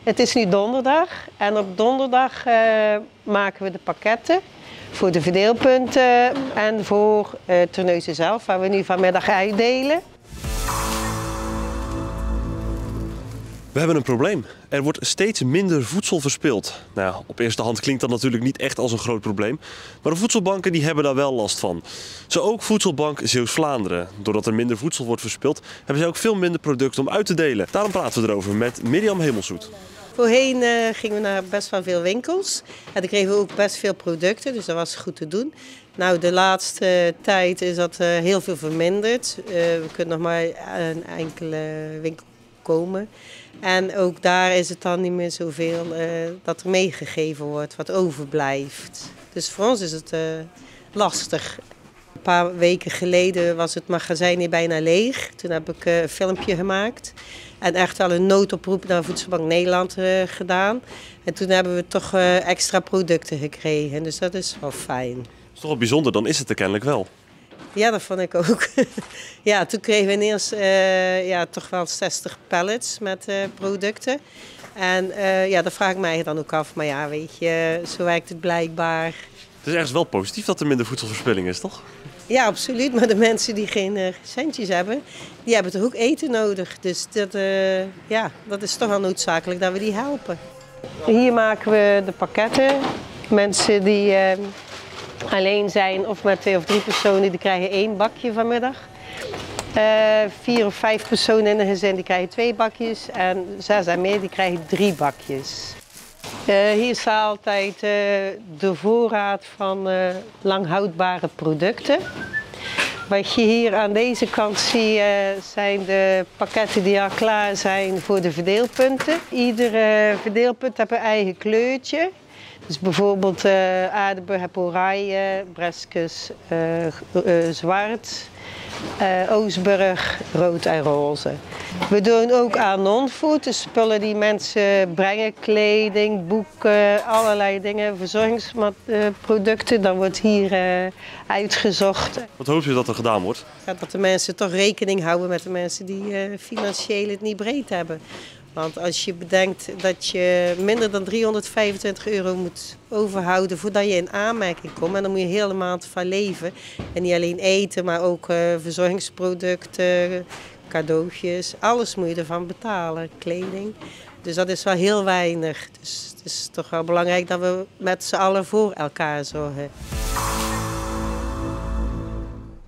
Het is nu donderdag en op donderdag maken we de pakketten voor de verdeelpunten en voor Terneuzen zelf, waar we nu vanmiddag uitdelen. We hebben een probleem. Er wordt steeds minder voedsel verspild. Nou ja, op eerste hand klinkt dat natuurlijk niet echt als een groot probleem. Maar de voedselbanken die hebben daar wel last van. Zo ook Voedselbank Zeeuws-Vlaanderen. Doordat er minder voedsel wordt verspild, hebben zij ook veel minder producten om uit te delen. Daarom praten we erover met Mirjam Hemelsoet. Voorheen gingen we naar best wel veel winkels en dan kregen we ook best veel producten, dus dat was goed te doen. Nou, de laatste tijd is dat heel veel verminderd. We kunnen nog maar een enkele winkel komen. En ook daar is het dan niet meer zoveel dat er meegegeven wordt, wat overblijft. Dus voor ons is het lastig. Een paar weken geleden was het magazijn hier bijna leeg. Toen heb ik een filmpje gemaakt. En echt wel een noodoproep naar Voedselbank Nederland gedaan. En toen hebben we toch extra producten gekregen. Dus dat is wel fijn. Dat is toch wel bijzonder, dan is het er kennelijk wel. Ja, dat vond ik ook. Ja, toen kregen we ineens toch wel 60 pallets met producten. En dat vraag ik mij dan ook af. Maar ja, weet je, zo werkt het blijkbaar. Het is ergens wel positief dat er minder voedselverspilling is, toch? Ja, absoluut. Maar de mensen die geen centjes hebben, die hebben toch ook eten nodig. Dus dat is toch wel noodzakelijk dat we die helpen. Hier maken we de pakketten. Mensen die alleen zijn of met 2 of 3 personen, die krijgen 1 bakje vanmiddag. 4 of 5 personen in een gezin, die krijgen 2 bakjes. En 6 en meer, die krijgen 3 bakjes. Hier staat altijd de voorraad van langhoudbare producten. Wat je hier aan deze kant ziet zijn de pakketten die al klaar zijn voor de verdeelpunten. Iedere verdeelpunt heeft een eigen kleurtje. Dus bijvoorbeeld aardappel heb oranje, breskes zwart, Oostburg rood en roze. We doen ook aan non-food, dus spullen die mensen brengen, kleding, boeken, allerlei dingen, verzorgingsproducten. Dan wordt hier uitgezocht. Wat hoop je dat er gedaan wordt? Ja, dat de mensen toch rekening houden met de mensen die financieel het niet breed hebben. Want als je bedenkt dat je minder dan €325 moet overhouden voordat je in aanmerking komt. En dan moet je heel de maand van leven. En niet alleen eten, maar ook verzorgingsproducten, cadeautjes. Alles moet je ervan betalen, kleding. Dus dat is wel heel weinig. Dus het is toch wel belangrijk dat we met z'n allen voor elkaar zorgen.